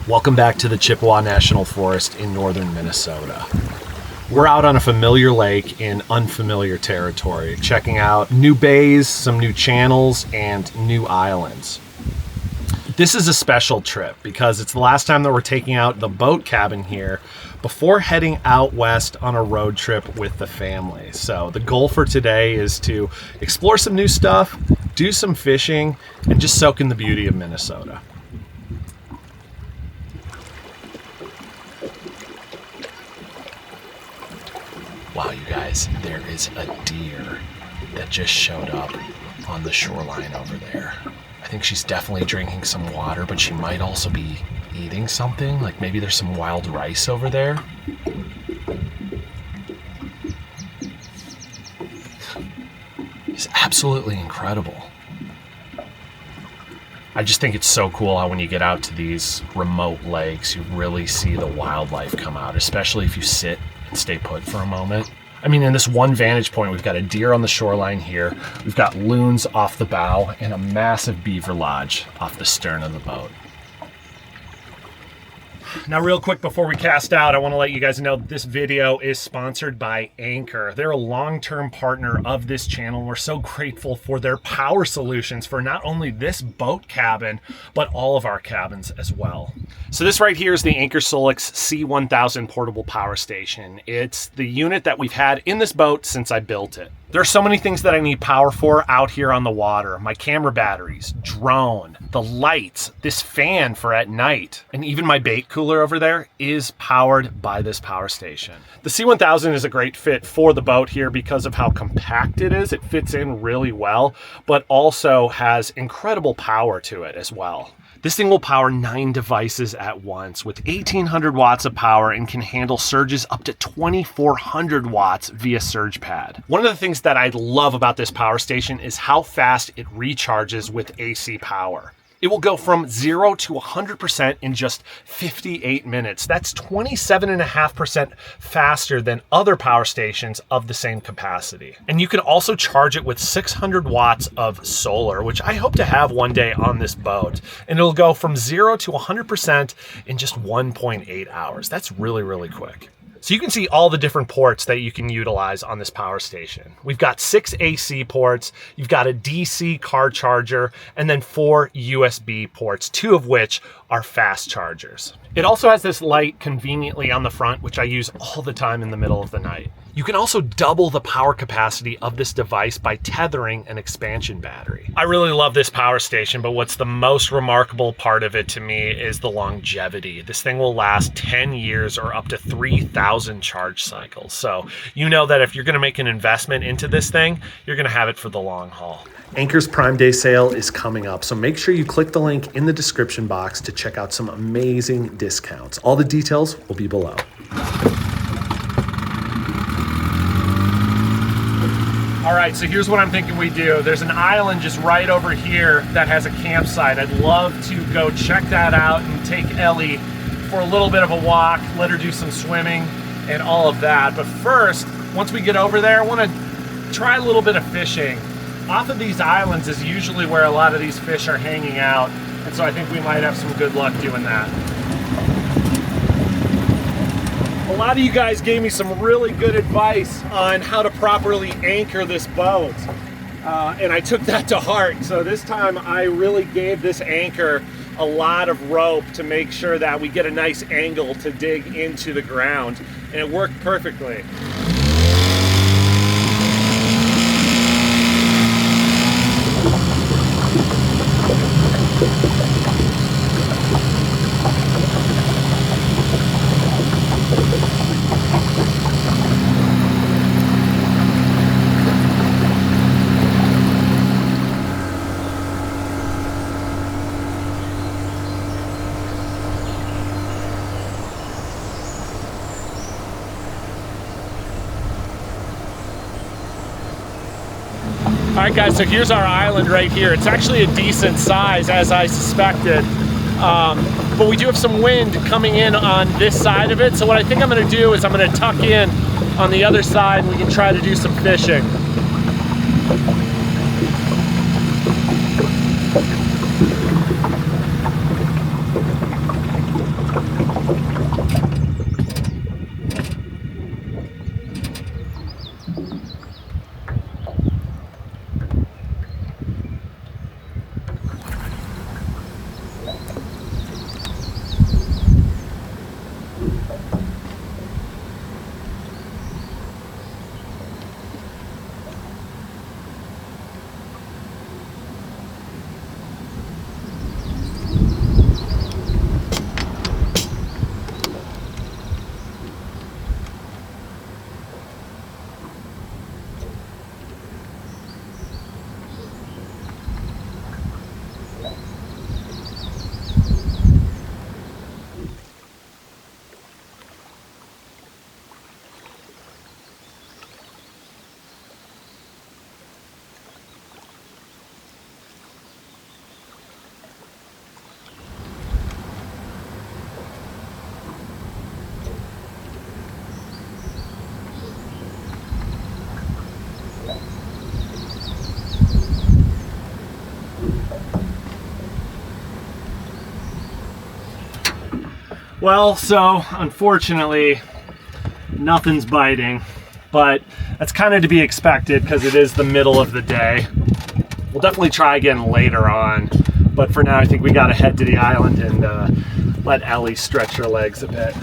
Welcome back to the Chippewa National Forest in northern Minnesota. We're out on a familiar lake in unfamiliar territory, checking out new bays, some new channels, and new islands. This is a special trip because it's the last time that we're taking out the boat cabin here before heading out west on a road trip with the family. So the goal for today is to explore some new stuff, do some fishing, and just soak in the beauty of Minnesota. Wow, you guys, there is a deer that just showed up on the shoreline over there. I think she's definitely drinking some water, but she might also be eating something. Like maybe there's some wild rice over there. It's absolutely incredible. I just think it's so cool how when you get out to these remote lakes, you really see the wildlife come out, especially if you sit and stay put for a moment. I mean, in this one vantage point, we've got a deer on the shoreline here, we've got loons off the bow, and a massive beaver lodge off the stern of the boat. Now, real quick before we cast out, I want to let you guys know this video is sponsored by Anker. They're a long-term partner of this channel. We're so grateful for their power solutions for not only this boat cabin, but all of our cabins as well. So this right here is the Anker Solix C1000 portable power station. It's the unit that we've had in this boat since I built it. There are so many things that I need power for out here on the water. My camera batteries, drone, the lights, this fan for at night, and even my bait cooler over there is powered by this power station. The C1000 is a great fit for the boat here because of how compact it is. It fits in really well, but also has incredible power to it as well. This thing will power 9 devices at once with 1,800 watts of power and can handle surges up to 2,400 watts via surge pad. One of the things that I love about this power station is how fast it recharges with AC power. It will go from 0 to 100% in just 58 minutes. That's 27.5% faster than other power stations of the same capacity. And you can also charge it with 600 watts of solar, which I hope to have one day on this boat. And it'll go from 0 to 100% in just 1.8 hours. That's really, really quick. So you can see all the different ports that you can utilize on this power station. We've got 6 AC ports, you've got a DC car charger, and then 4 USB ports, 2 of which are fast chargers. It also has this light conveniently on the front, which I use all the time in the middle of the night. You can also double the power capacity of this device by tethering an expansion battery. I really love this power station, but what's the most remarkable part of it to me is the longevity. This thing will last 10 years or up to 3,000 charge cycles. So you know that if you're gonna make an investment into this thing, you're gonna have it for the long haul. Anker's Prime Day sale is coming up, so make sure you click the link in the description box to check out some amazing discounts. All the details will be below. All right, so here's what I'm thinking we do. There's an island just right over here that has a campsite. I'd love to go check that out and take Ellie for a little bit of a walk, let her do some swimming and all of that. But first, once we get over there, I want to try a little bit of fishing. Off of these islands is usually where a lot of these fish are hanging out, and so I think we might have some good luck doing that. A lot of you guys gave me some really good advice on how to properly anchor this boat, and I took that to heart. So this time I really gave this anchor a lot of rope to make sure that we get a nice angle to dig into the ground, and it worked perfectly. right, guys, so here's our island right here. It's actually a decent size, as I suspected. But we do have some wind coming in on this side of it. So what I think I'm gonna do is I'm gonna tuck in on the other side and we can try to do some fishing. Well, so unfortunately, nothing's biting, but that's kind of to be expected because it is the middle of the day. We'll definitely try again later on, but for now I think we gotta head to the island and let Ellie stretch her legs a bit.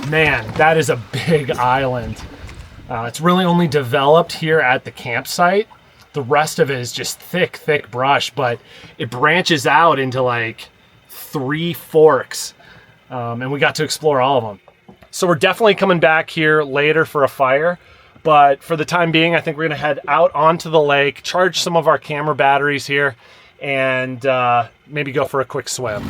Man, that is a big island. It's really only developed here at the campsite. The rest of it is just thick, thick brush, but it branches out into like 3 forks, and we got to explore all of them. So we're definitely coming back here later for a fire, but for the time being, I think we're gonna head out onto the lake, charge some of our camera batteries here, and maybe go for a quick swim.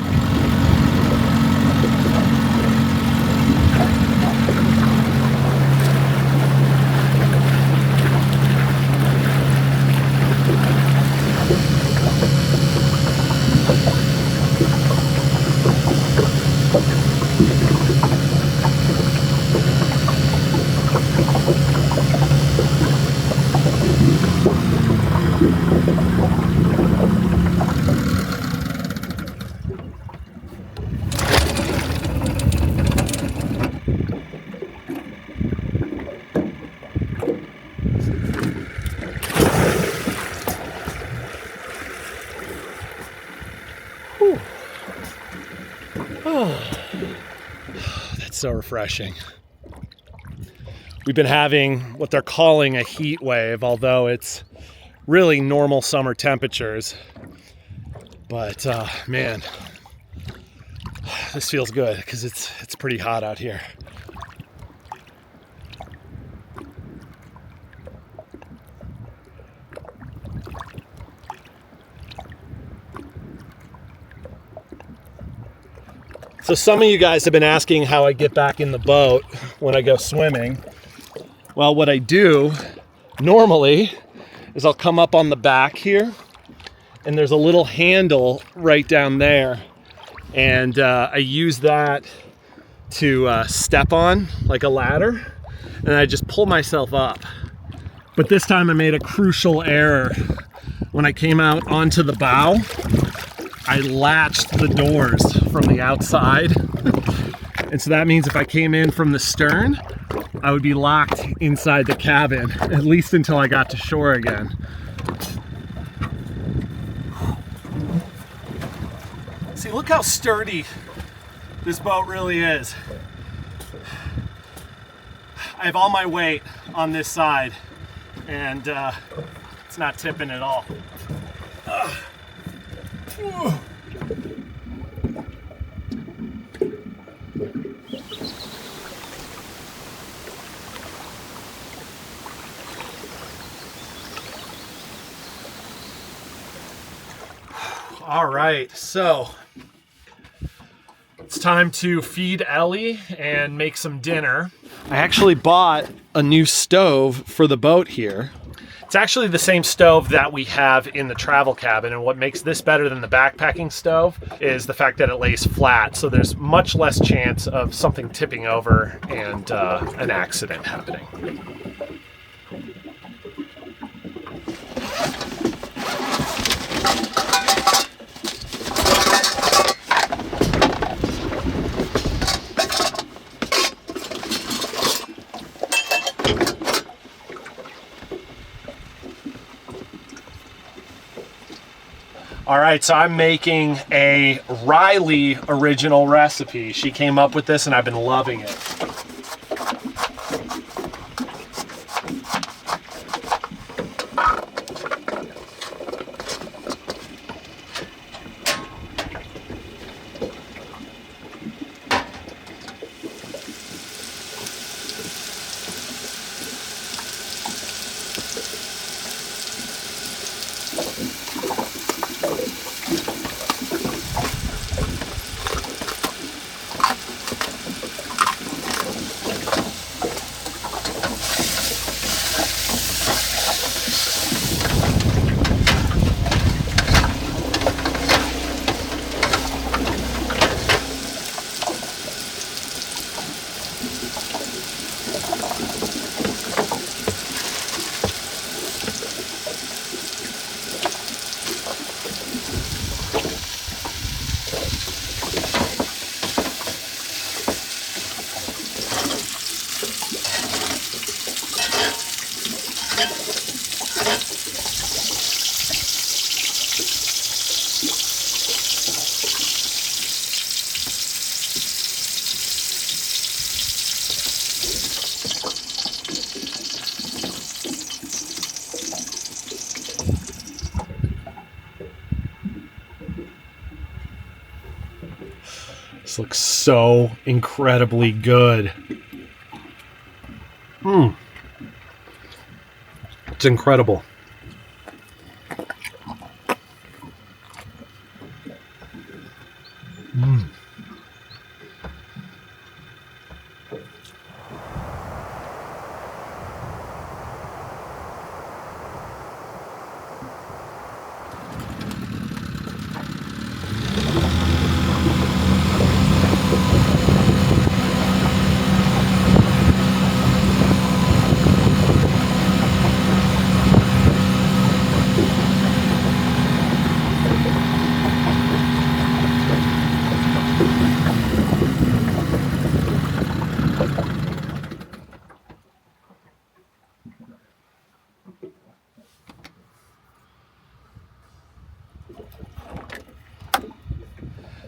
That's so refreshing. We've been having what they're calling a heat wave, although it's really normal summer temperatures. But man, this feels good because it's pretty hot out here. So some of you guys have been asking how I get back in the boat when I go swimming. Well, what I do normally is I'll come up on the back here, and there's a little handle right down there, and I use that to step on like a ladder, and I just pull myself up. But this time I made a crucial error. When I came out onto the bow, I latched the doors from the outside. And so that means if I came in from the stern, I would be locked inside the cabin, at least until I got to shore again. See, look how sturdy this boat really is. I have all my weight on this side, and it's not tipping at all. All right, so it's time to feed Ellie and make some dinner. I actually bought a new stove for the boat here. It's actually the same stove that we have in the travel cabin, and what makes this better than the backpacking stove is the fact that it lays flat, so there's much less chance of something tipping over and an accident happening. All right, so I'm making a Riley original recipe. She came up with this and I've been loving it. This looks so incredibly good. It's incredible.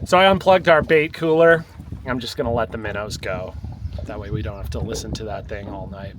So I unplugged our bait cooler. I'm just gonna let the minnows go. That way we don't have to listen to that thing all night.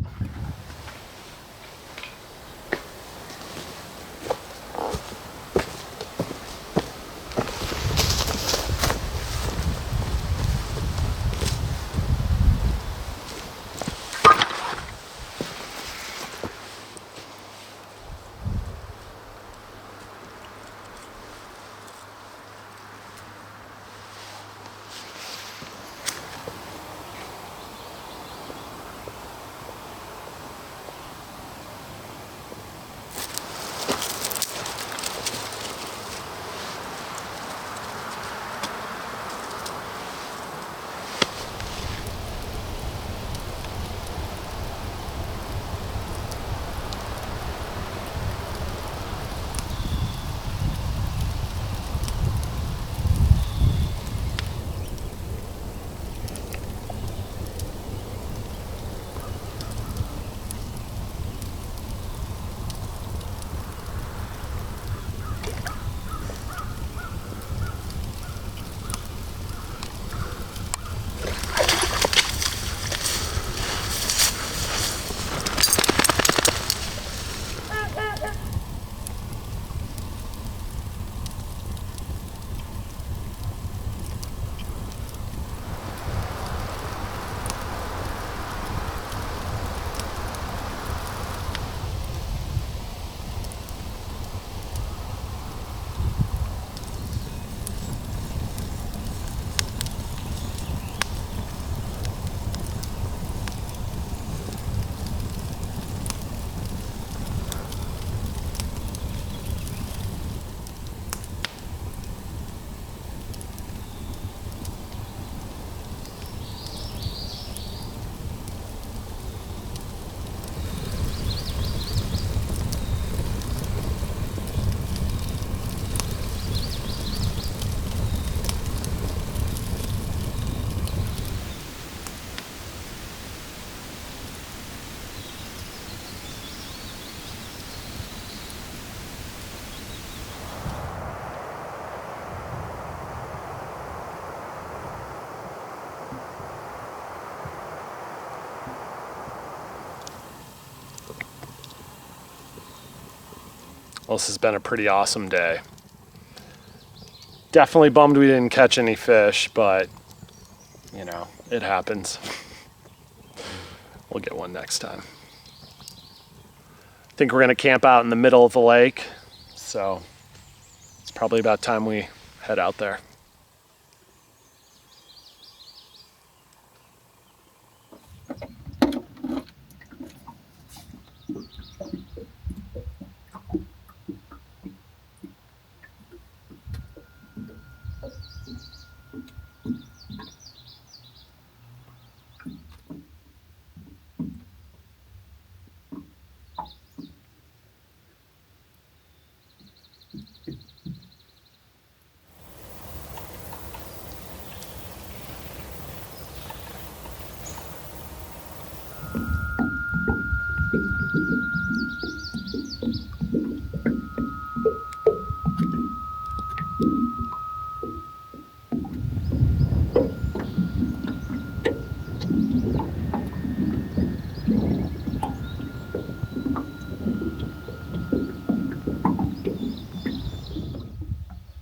Well, this has been a pretty awesome day. Definitely bummed we didn't catch any fish, but you know, it happens. We'll get one next time. I think we're gonna camp out in the middle of the lake, so it's probably about time we head out there.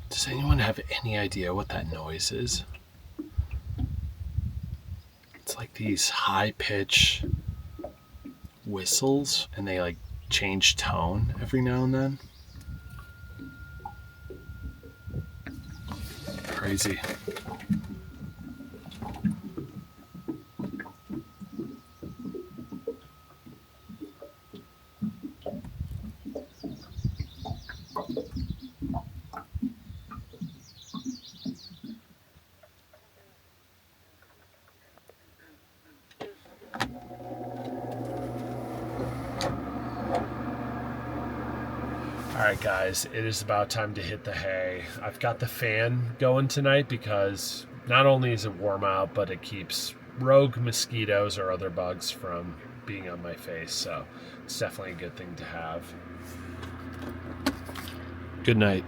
Does anyone have any idea what that noise is? like these high pitch whistles, and they like change tone every now and then. Crazy. All right, guys, it is about time to hit the hay. I've got the fan going tonight because not only is it warm out, but it keeps rogue mosquitoes or other bugs from being on my face. So it's definitely a good thing to have. Good night.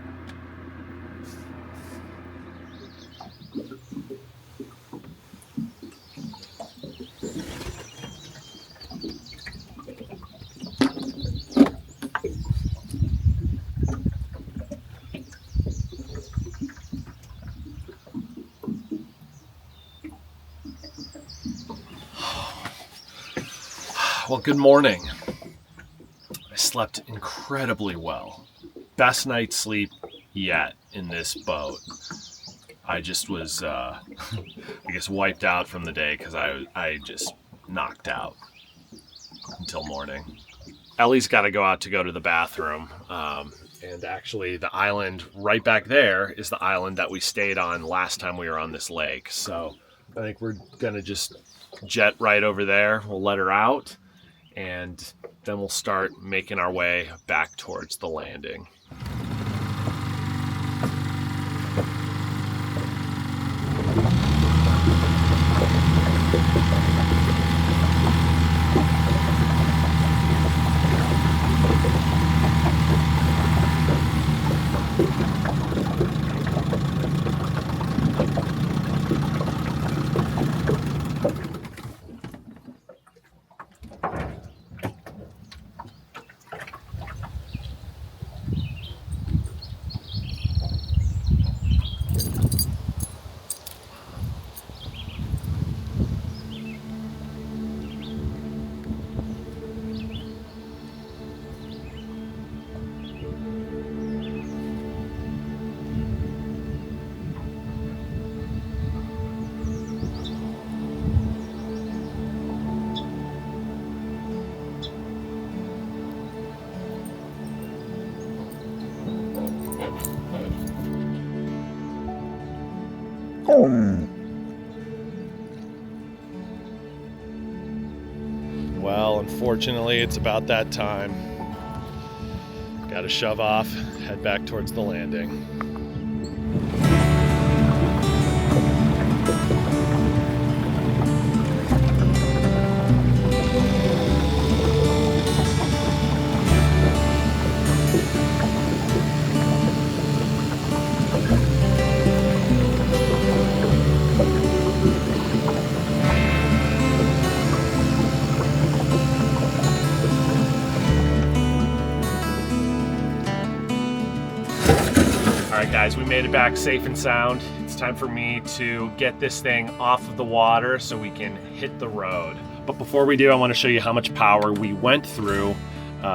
Well, good morning. I slept incredibly well. Best night's sleep yet in this boat. I just was, I guess, wiped out from the day because I just knocked out until morning. Ellie's got to go to the bathroom. And actually, the island right back there is the island that we stayed on last time we were on this lake. So I think we're going to just jet right over there. We'll let her out, and then we'll start making our way back towards the landing. Well, unfortunately, it's about that time. Got to shove off, head back towards the landing. Alright guys, we made it back safe and sound. It's time for me to get this thing off of the water so we can hit the road. But before we do, I want to show you how much power we went through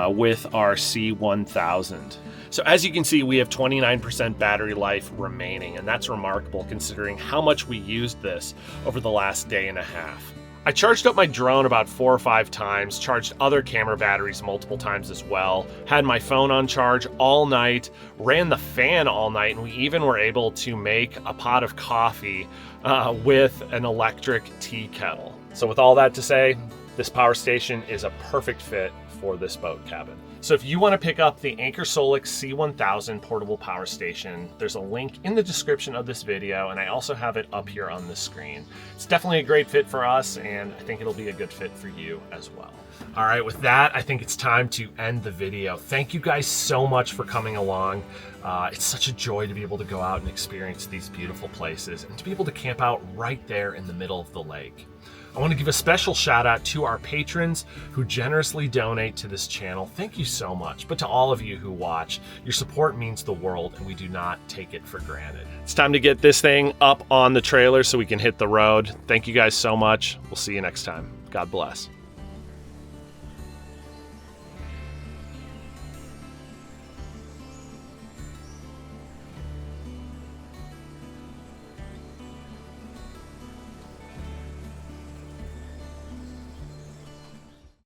with our C1000. So as you can see, we have 29% battery life remaining, and that's remarkable considering how much we used this over the last day and a half. I charged up my drone about 4 or 5 times, charged other camera batteries multiple times as well, had my phone on charge all night, ran the fan all night, and we even were able to make a pot of coffee with an electric tea kettle. So with all that to say, this power station is a perfect fit for this boat cabin. So if you want to pick up the Anker Solix C1000 portable power station, there's a link in the description of this video, and I also have it up here on the screen. It's definitely a great fit for us, and I think it'll be a good fit for you as well. All right, with that, I think it's time to end the video. Thank you guys so much for coming along. It's such a joy to be able to go out and experience these beautiful places and to be able to camp out right there in the middle of the lake. I want to give a special shout out to our patrons who generously donate to this channel. Thank you so much. But to all of you who watch, your support means the world, and we do not take it for granted. It's time to get this thing up on the trailer so we can hit the road. Thank you guys so much. We'll see you next time. God bless.